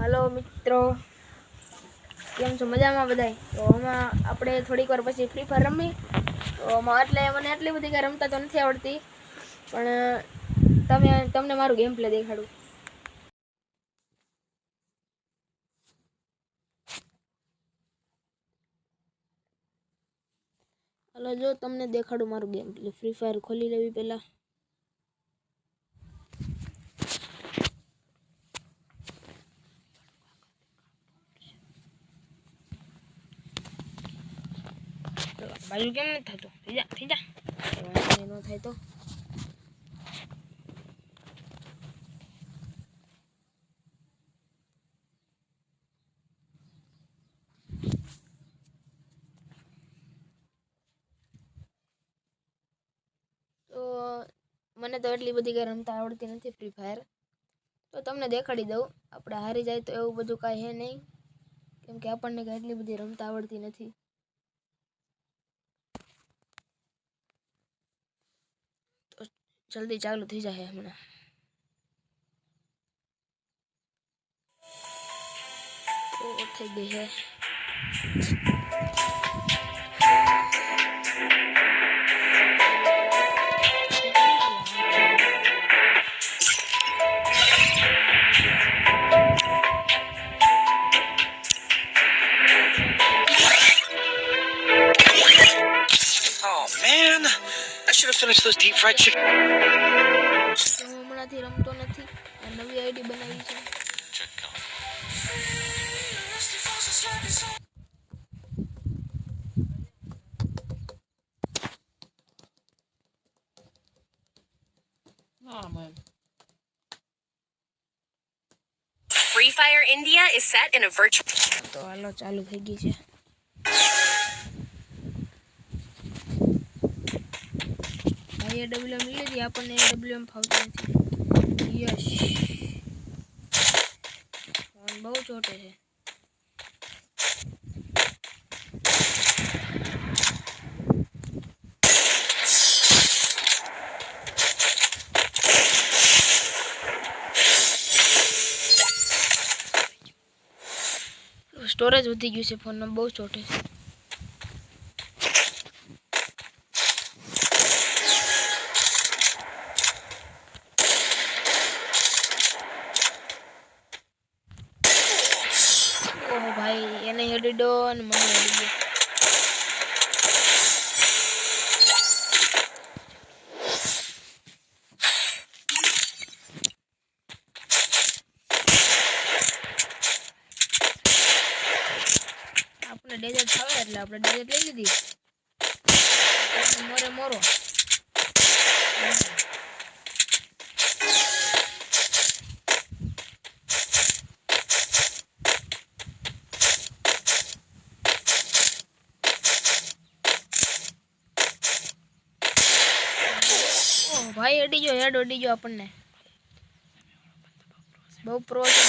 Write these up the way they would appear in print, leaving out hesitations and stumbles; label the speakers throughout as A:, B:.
A: Hello मित्रों, केम छो मजामां बधाय। तो आमां आपणे थोड़ीक वार पछी फ्री फायर रमी। तो आमां એટલે મને એટલી બધી કાંઈ રમતા તો નથી આવડતી, પણ તમને મારું ગેમ પ્લે દેખાડું। हेलो जो તમને દેખાડું મારું ગેમ પ્લે। फ्री फायर खोली लेवी पहला। बाजू केम नहीं थतो थी जा नो थाय तो મને તો એટલી બધી કાંઈ રમતા આવડતી નથી फ्री फायर। तो તમને દેખાડી દઉં। આપણે હારી જાય તો એવું બધું કાંઈ હે નહીં, કેમ કે આપણને કાંઈ એટલી બધી રમતા આવડતી નથી। તો જલ્દી ચાલુ થઈ જાય હમણાં। તો થઈ ગઈ છે।
B: Man, I should have finished those deep fried chicken.
A: તો હું હમણાંથી રમતો નથી, આ નવી આઈડી બનાવી છે।
B: Oh man.
C: Free Fire India is set in a virtual.
A: તો હાલો ચાલુ થઈ ગઈ છે। ભાઈ AWM લઈ લીધી, આપણને AWM ફાવતી નથી। યશ બહુ ચોટે છે। સ્ટોરેજ વધી ગયું છે ફોનમાં, બહુ ચોટે છે। ઓહો ભાઈ, એને હેડી દો અને મને હેડી દો। આપણે ડેઝર્ટ ખાવે એટલે આપણે ડેઝર્ટ લઈ લીધી। મોરે મોરો ભાઈ અડી ગયો, હેડ અડી ગયો આપણને। બહુ પ્રો છે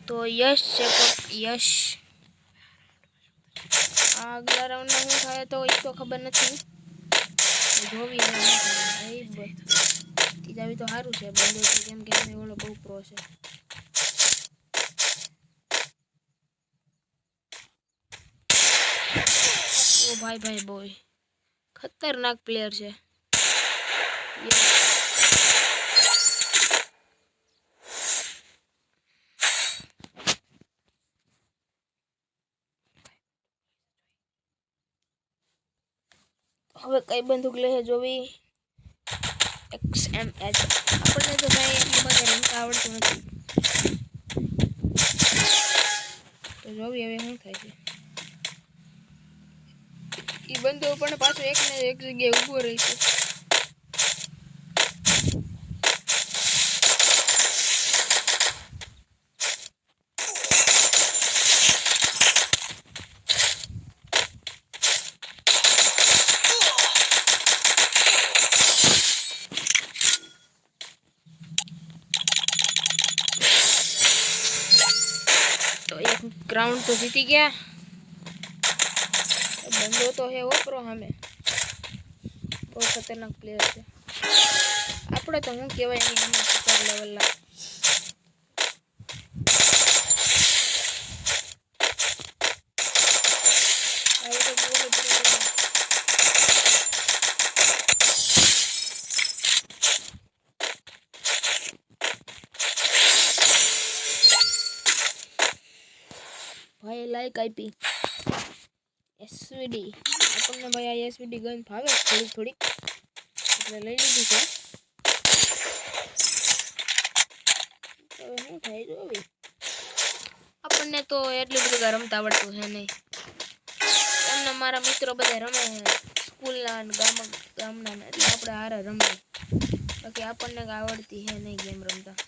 A: તો યશ છે, યશ। આ આગલા રાઉન્ડમાં શું થાય તો એ તો ખબર નથી, જોવી જાવી તો સારું છે બંદો છે, કેમ કે એને ઓલો બહુ પ્રો છે। ઓ ભાઈ ભાઈ બોય ખતરનાક પ્લેયર છે। હવે કઈ બંદૂક લે જોવી। XMH આપણને તો ભાઈ એટલું બધું રમતા આવડતું નથી, તો જોવી હવે શું થાય છે। એ બંદો પણ પાછો એક ને એક જગ્યાએ ઊભો રહી છે। तो एक ग्राउंड तो जीती गया, बंदो तो है वो प्रो हमें बहुत खतरनाक प्लेयर है। આપણે તો હું કહેવાય નહીં, અમે સુપર લેવલના। ભાઈ લાઈક આપી એસવીડી આપણને ભાઈ આ એસવીડી ગન ફાવે થોડીક એટલે લઈ લીધી છે. હવે શું થાય જો હવે આપણને તો એટલું બધું રમતા આવડતું છે નહીં. એમને મારા મિત્રો બધા રમે સ્કૂલના ગામના એટલે આપણે હારે રમે, બાકી આપણને આવડતી છે નહીં ગેમ રમતા.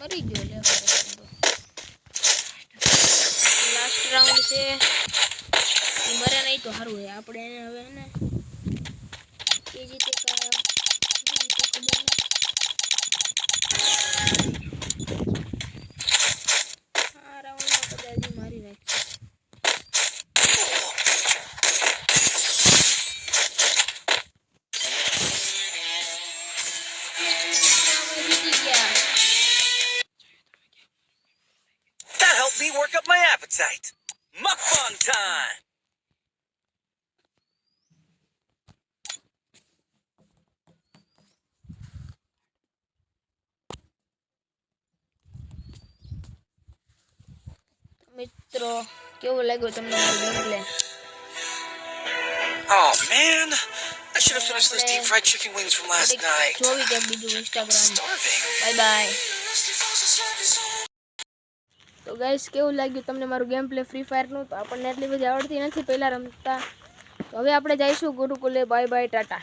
A: મરી ગયો લે લાસ્ટ રાઉન્ડ છે મરે નહીં તો સારું છે. આપણે એને હવે ને એ જીતે આ રાઉન્ડમાં કદાચ મારી નાખશે.
B: That helped me work up my appetite. Mukbang time!
A: મિત્રો કેવું લાગ્યું તમને મારું game play?
B: Oh man, I should have finished those deep fried chicken wings from last night.
A: જોવી કેમ બીજું ઇન્સ્ટાગ્રામ.
B: Starving.
A: Bye bye. તો ગાઈસ કેવું લાગ્યું તમને મારું ગેમ પ્લે ફ્રી ફાયરનું? તો આપણને એટલી બધી આવડતી નથી પહેલાં રમતા, તો હવે આપણે જઈશું ગુરુકુલે. Bye bye, Tata.